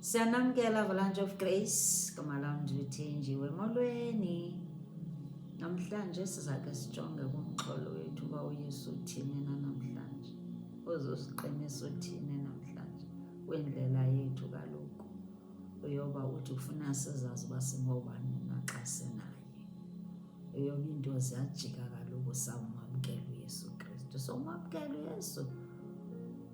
Siyanamkela Avalanche of Grace, gama lam ndilithenjiwe molweni. Namhlanje sizake sijonge kumxholo wethu uba uYesu uthini na namhlanje. Uzosiqinisa uthini namhlanje kwindlela yethu kaloku. Uyoba uthi ufuna sizazi uba singobani naxa sinaye. Uyoba into ziyajika kaloku sawumamkela uYesu Kristu. Sowumamkela uYesu,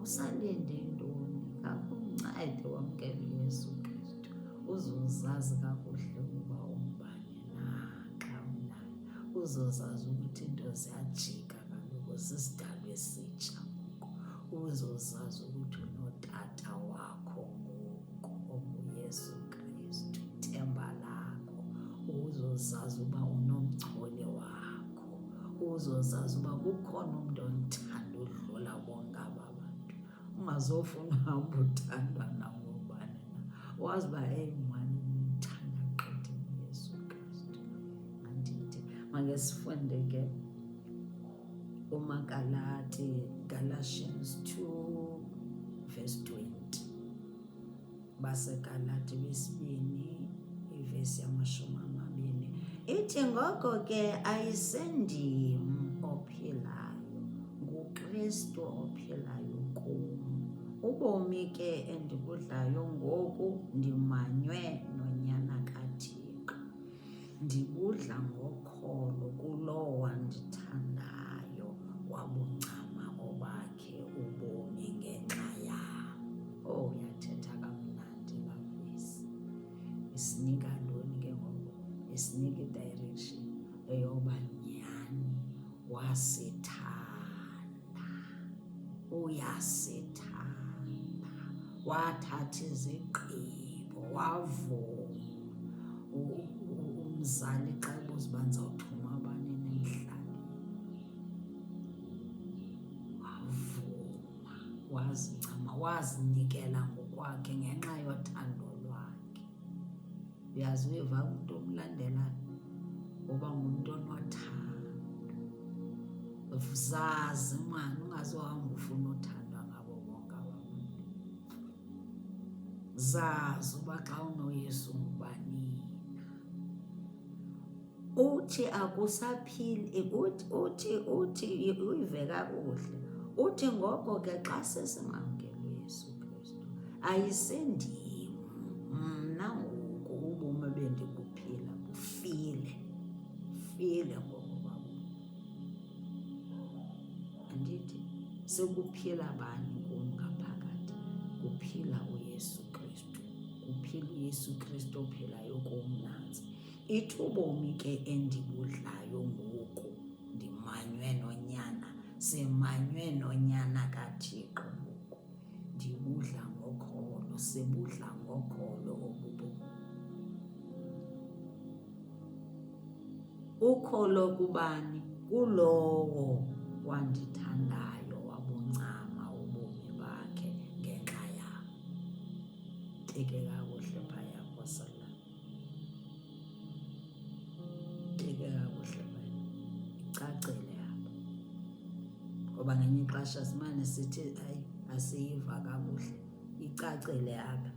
usalinde intoni? Kakuncede wamkela uYesu Kristu. Uzozazi kakuhle ukuba ungubani na xa unaye. Uzozazi ukuthi into ziyajika kaloku sisidalwa esitsha ngoku. Uzozazi ukuthi unotata wakho ngoku onguYesu Kristu, ithemba lakho. Uzozazi uba unomchole wakho. Uzozazi uba kukhona umntu onithanda udlula bonke aba bantu. Ungazofuna uhamba uthandwa nangobani na. Wazi uba mani umthanda gqitha uYesu Kristu. Andithi make sifunde ke uMakalati, Galatians 2 verse 20. BaseGalati besibini ivesi yama-20. Ithi ngoko ke ayisendim ophilayo, nguKristu ophilayo kum. Ubomi ke endibudlayo ngoku ndimanywe nonyana kaThixo. Ndibudla ngokholo kulowo wandithandayo wabuncama obakhe ubomi ngenxa yam. Oh, uyathetha kamnandi laa vesi. Isinika ntoni ke ngoku? Isinika i-direction eyoba nyhani wasithanda, uyasithanda, wathatha izigqibo, wavuma. Umzali xa ebuza uba ndizawuthuma abanini emhlabeni, wavuma, wazincama, wazinikela ngokwakhe ngenxa yothando lwakhe. Uyazi uyiva umntu omlandelayo uba ngumntu onothando. Zazi mani, ungazohamba ufuna uthandwa ngabo bonke abantu. Zazi uba xa unoYesu ngubanini. Uthi akusaphili, uthi uyive kakuhle. Uthi ngoko ke xa sesimamkela uYesu Kristu ayisendim mna ngoku ubomi bendibuphila bufile ngokuba andithi sekuphila bani kum ngaphakathi? Kuphila uYesu Kristu. Kuphila uYesu Kristu ophilayo kum nantsi. Ithi ubomi ke endibudlayo ngoku ndimanywe nonyana, simanywe nonyana kaThixo ngoku. Ndibudla ngokholo, sibudla ngokholo obubomi. Ukholo kubani? Kulowo wandithandayo wabuncama ubomi bakhe ngenxa yam. Hleke kakuhle phaya nkosana. Hleke kakuhle phaya. Icacile apha. Ngoba ngenye ixesha simane sithi hayi asiyiva kakuhle. Icacile apha.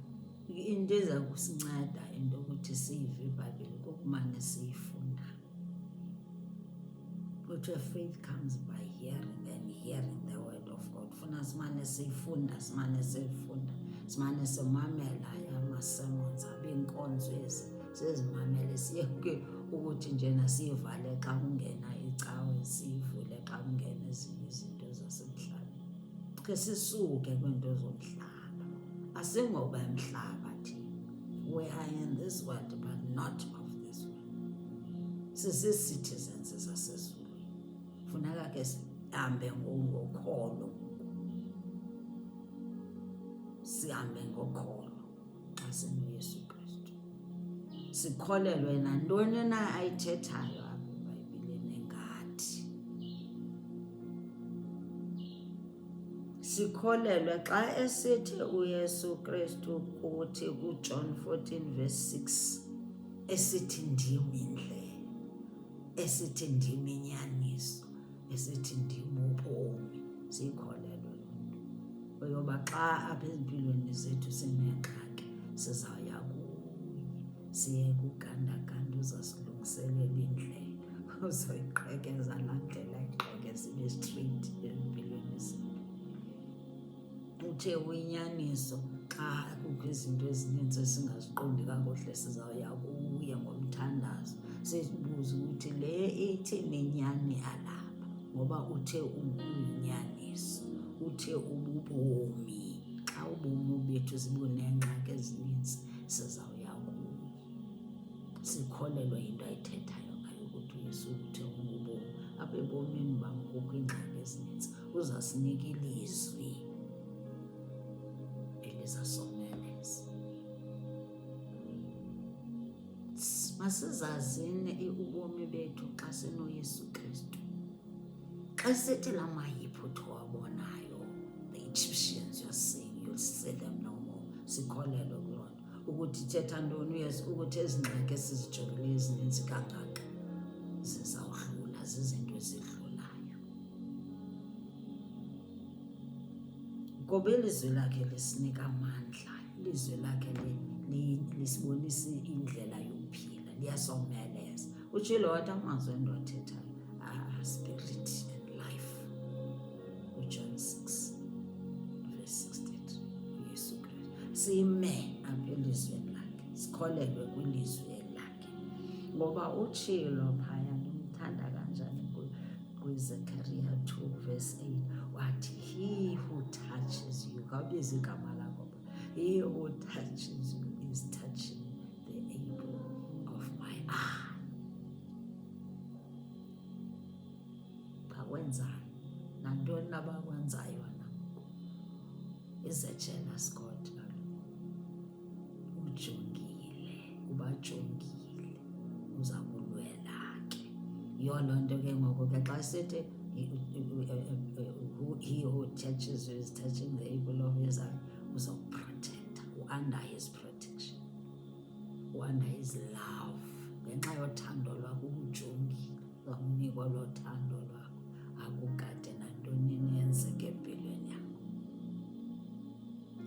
Into eza kusinceda into yokuthi siyive iBhayibhile kukumane siyifunda. Kuthiwa faith comes by hearing and hearing the word of God. Funa simane siyifunda, simane siyifunda, simane simamela ama-sermons, abeenkonzo ezi sizimamele. Siyeke ukuthi njena siyivale xa kungena icawe, siyivule xa kungena ezinye izinto zasemhlabeni. Ke sisuke kwiinto zomhlaba. Asingoba emhlaba thina. We are in this world but not of this world. Sisi-citizens zasezulwini. Funeka ke sihambe ngokholo. Sihambe ngokholo xa sinoYesu Kristu. Sikholelwe nantoni na ayithethayo apha eBhayibhileni ngathi. Sikholelwe xa esithi uYesu Kristu kuthi kuJohn 14 verse 6 esithi ndim indlela, esithi ndim inyaniso, esithi ndim ubomi. Sikholelwe loo nto. Uyoba xa apha ezimpilweni zethu sinengxaki sizawuya kuye, siye kugandaganda, uzasilungiselela indlela, uzoyiqhekeza laa ndlela iqhekeza ibe straight empilweni zethu. Uthe uyinyaniso xa kukho izinto ezininzi esingaziqondi kakuhle, sizawuya kuye ngomthandazo sibuze ukuthi le ithini inyani alapha, ngoba uthe uyinyaniso, uthe ububomi. Xa ubomi bethu zibuneengxaki ezininzi, sizawuya kuye, sikholelwe yinto ayithethayo ngayo ukuthi uYesu uthe ungubomi. Apha ebomini bam kukho iingxaki ezininzi, uzasinika ilizwi elizasomeleza. Masizazini ubomi bethu xa sinoYesu Kristu. Xa sithi la mayiphutho wabonayo, the Egyptians you're seeing, you'll see them no more. Sikholelwe kuloo nto ukuthi ithetha ntoni uYesu, ukuthi ezi ngxaki esizijongileyo ezininzi kangaka zizawudlula, zizinto ezidlulayo. Ngoba ilizwi lakhe lisinika amandla, ilizwi lakhe lisibonisa indlela yokuphila, liyasomeleza. Utshilo wathi amazwi endiwathethayo spirit and life. uJohn 6 verse 63. uYesu Kristu sime apha elizweni lakhe, sikholelwe kwilizwi lakhe, ngoba utshilo phaya, ndimthanda kanjani kwiZechariah 2 verse 8, wathi he who touches you, kabiza igama lakho, he who touches you is touching the apple of my eye. Bakwenzani nantoni abakwenzayo nangoku, is a jealous God kaloku. Ujongile, ubajongile, uza kulwela ke. Yiyo loo nto ke ngoku ke xa sithi he who touches you is touching the apple of his eye, uzokuprotecta, under his protection, under his love. Ngenxa yothando lwakho ukujongile, uzawunikwa loo thando lwakho, akugade nantoni niyenzeke empilweni yakho.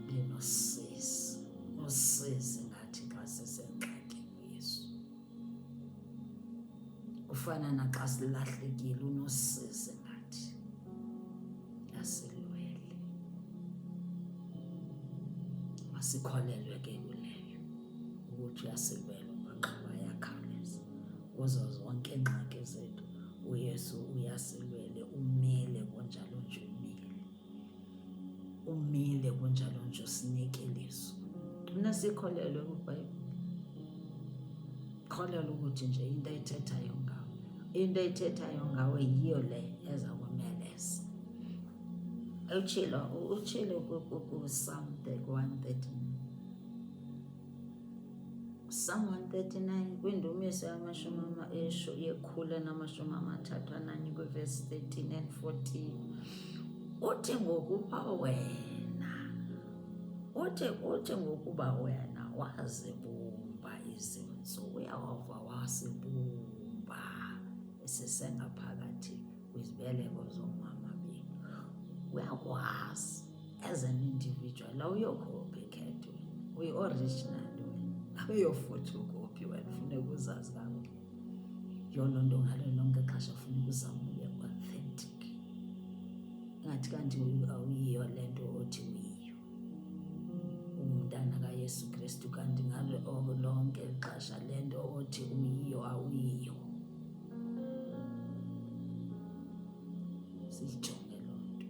Linosizi, usizi ngathi xa sisengxakini uYesu. Ufana naxa silahlekile, unosizi ngathi asilwele. Masikholelwe ke kuleyo ukuthi uyasilwela ngoba yakhawuleza. Kuzo zonke iingxaki zethu uYesu uyasilwele, umile kunjalo nje, umile kunjalo nje, usinike ilizwi. Mna sikholelwe kwiBhayibhile, kholelwa ukuthi nje into ayithethayo ngawe, into ayithethayo ngawe yiyo le eza kumeleza. Utshilo kuPsalm 139, Psalm 139 kwindumiso yekhulu namashumi amathathu ananye kwivesi 13 and 14, uthi ngokuba wena, uthi ngokuba wena wazibumba izintso, uYehova wasibumba sisengaphakathi kwizibeleko zoomama bethu. Uyakwazi as an individual, awuyokhopycat wena, uyi-original wena, awuyophotocopy wena, funeka uzazi kakuhle. Yiyo loo nto ngalo lonke ixesha funeka uzame ube authentic, ingathi kanti awuyiyo le nto othi uyiyo, umntana kaYesu Kristu, kanti ngalo lonke ixesha le nto othi uyiyo awuyiyo. Siyijonge loo nto,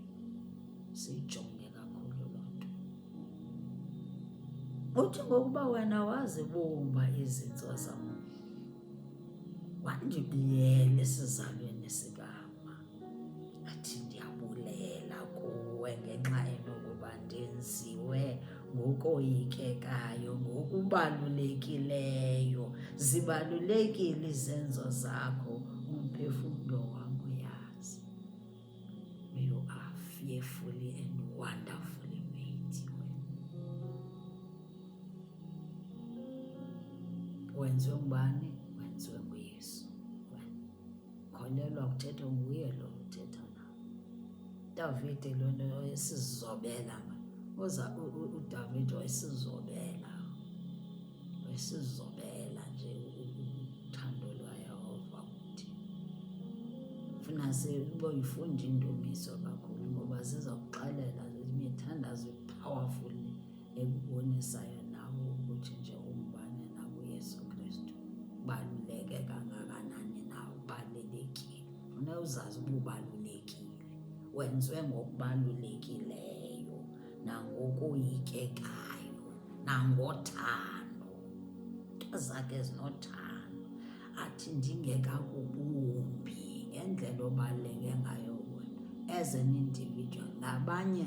siyijonge kakhulu loo nto. Uthi ngokuba wena wazibumba izintso zam, wandibiyela esizalweni sikama, athi ndiyabulela kuwe ngenxa enokuba ndenziwe ngokoyikekayo, ngokubalulekileyo. Zibalulekile izenzo zakho, umphefumlo wam uyazi. You are fearfully and wonderfully made. Wenziwe ngubani? Wenziwe nguYesu. Kholelwa kuthetha nguye lo uthetha nawe. uDavide lona esizobela, uDavide wayesizobela, sizobela nje uthando lwaYehova kuthi. Funa siboyifunda indumiso kakhulu ngoba zizokuxelela imithandazo powerful ekubonisayo nawe ukuthi nje umbane nawe uYesu Kristu baluleke kangakanani nawe ubalulekile. Funa uzazi ubalulekile, wenziwe ngokubalulekileyo nangokoyikekayo nangothando. Zakhe zinothando, athi ndingekakubumbi ngendlela obaluleke ngayo wena as an individual, ngabanye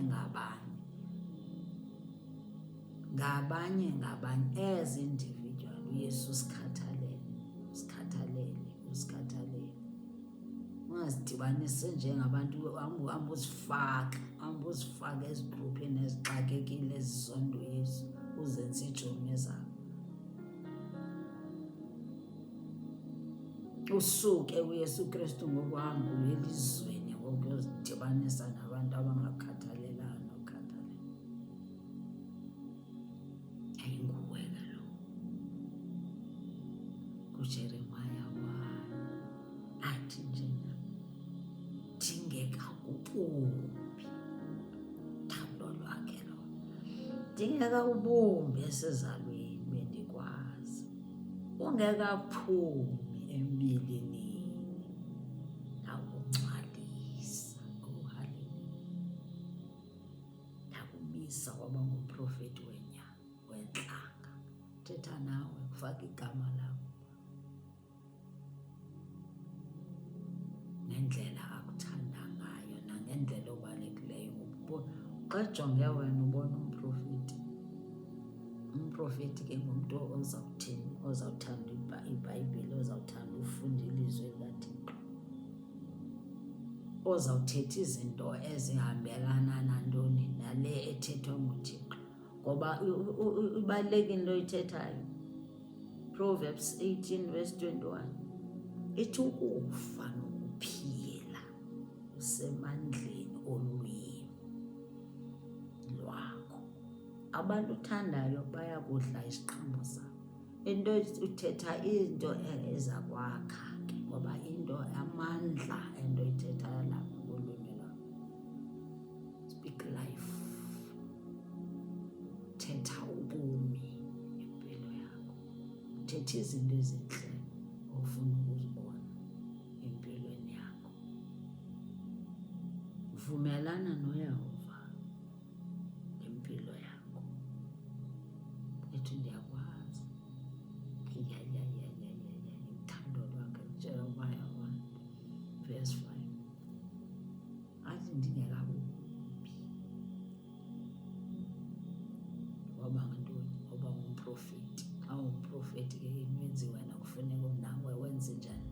as individual. uYesu usikhathalele. Ungazidibanisi njengabantu hamba uzifaka ezigruphini ezixakekile ezizondo Yesu uzenze iitshomi zakho. Usuke uYesu Kristu ngokuhamba uye elizweni ngokuyozidibanisa nabantu abangakhathalelanga nokhathalela. Ayinguwe kaloku. kuJeremaya 1 athi njena ndingekakubumbi thando lwakhe lo, ndingekakubumbi esizalweni bendikwazi, ungekaphumi embilinini nakungcwalisa. Haleluya. Nakumisa waba ngumprofeti wentlanga. Thetha nawe, kufaka igama lakho ngendlela akuthanda ngayo nangendlela obalulekileyo. Xa ejonge wena ubona umprofeti. Umprofeti ke ngumntu ozawuthini, ozawuthanda iBhayibhile, ozawuthanda ufunda ilizwi likaThixo, ozawuthetha izinto ezihambelana nantoni nale ethethwa nguThixo, ngoba ibalulekile into oyithethayo. Proverbs 18:21 ithi ukufa nokuphila usemandleni olwimi lwakho. Abantu uthandayo bayakudla isiqhamo sakho. Into uthetha into ezakwakha ke, ngoba into amandla ento oyithethayo lapha ngolwimi lwakho. Speak life. Thetha ubomi impilo yakho. Thetha izinto ezintle ofuna ukuzibona empilweni yakho. Vumelana noYehova ngempilo yakho. Ethi ndiyakwazi. Uthando lwakhe. Jeremiah 1:5 athi ndingekabumbi. Waba ngantoni? Waba ngumprofeti. Awumprofeti ke inwenzi wena kufuneka nawe wenze njani?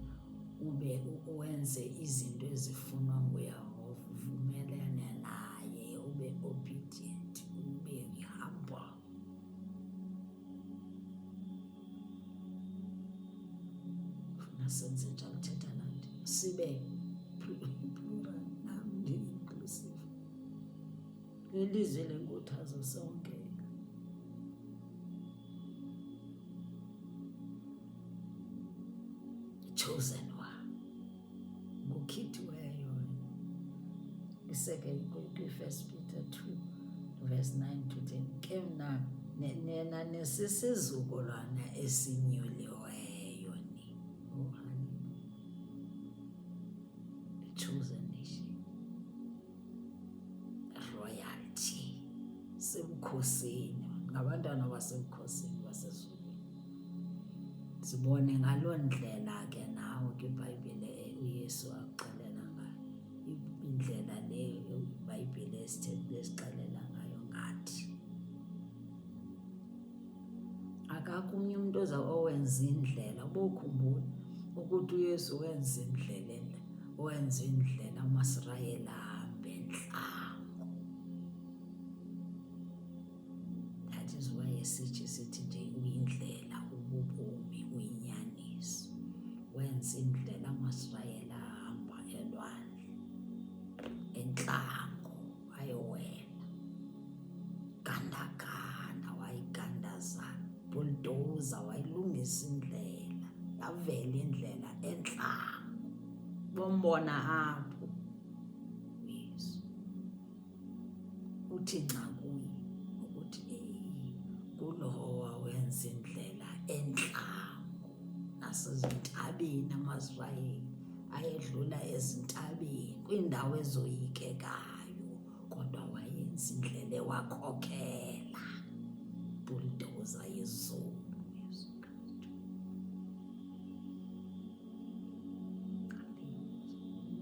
Wenze izinto ezifunwa nguYehova, uvumelane naye, ube obedient, ube humble. Funa senze njalo, thetha nathi sibe plural, nam ndi-inclusive. Lelizwe lenkuthazo sonke. Chosen one, ngukhethiweyo. First Peter 2:9-10 ke mna nena nesisizukulwana esinyuliweyo ni. Chosen nation, royalty, sebukhosini, ngabantwana basebukhosini basezulwini. Sibone ngaloo ndlela ke nawe kwiBhayibhile uYesu axelela ngayo, indlela leyo iBhayibhile esixelela ngayo ngathi. Akakho omnye umntu owenza indlela. Ubokhumbula ukuthi uYesu wenza indlela uMasirayeli ahambe entlango. That is why sithi nje uyindlela, ububomi, uyinyaniso. Wenza indlela uMasirayeli ahamba elwandle entlango ayowela. Gandaganda wayigandazana. wayibhuldoza, wayilungisa indlela, yavela indlela entlango. Bombona apho uYesu uthi nxa kuye ukuthi kulowo wawenza indlela entlango. Nasezintabeni amaZisrayeli ayedlula ezintabeni kwiindawo ezoyikekayo, kodwa wayenza indlela ewakhokhela. Buldoza yezulu Yesu Kristu.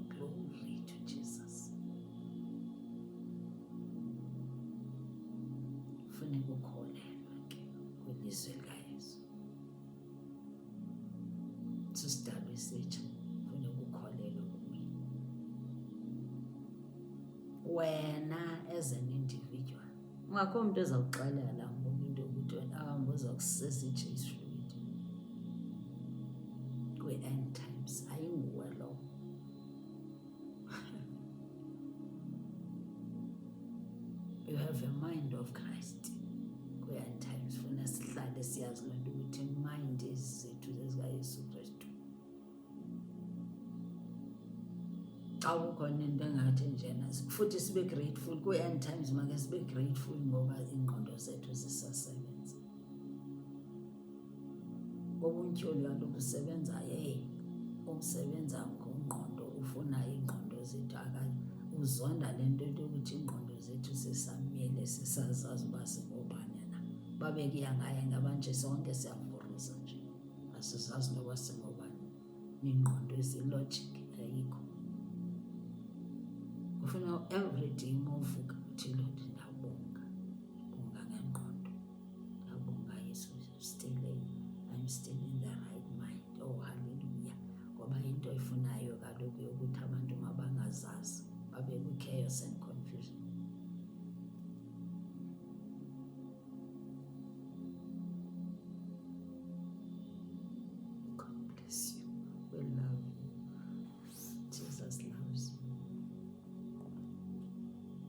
Glory to Jesus. Funeka ukholelwa ke kwilizwi likaYesu. Sisidalwa esitsha, funeka ukholelwe kuye. Wena as an individual, ungakho umuntu ezawuxelela ngoku into yokuthi wena ahambe uzakusesa iJesu lwethu kwi-end times, ayinguwe lo. You have a mind of Christ kwi-end times. Funa sihlale siyazi loo nto ukuthi mind zethu zezikaYesu Kristu. Xa kukhona into engathi njena, futhi sibe grateful kwi-end times. Make sibe grateful ngoba iingqondo zethu zisasebenza. Ubuntyholi kaloku usebenza usebenza ngongqondo, ufuna iingqondo zethu uzonda le nto yokuthi iingqondo zethu sisamile, sisazazi uba singobani na. Babe kuya ngaye ngabanje sonke siyavuruza nje, asizazi noba singobani. Iingqondo ezilogic ayikho. Kufuna every day movuka uthi Lord ndiyabonga, bonga ngengqondo, ndiyabonga Yesu, I'm still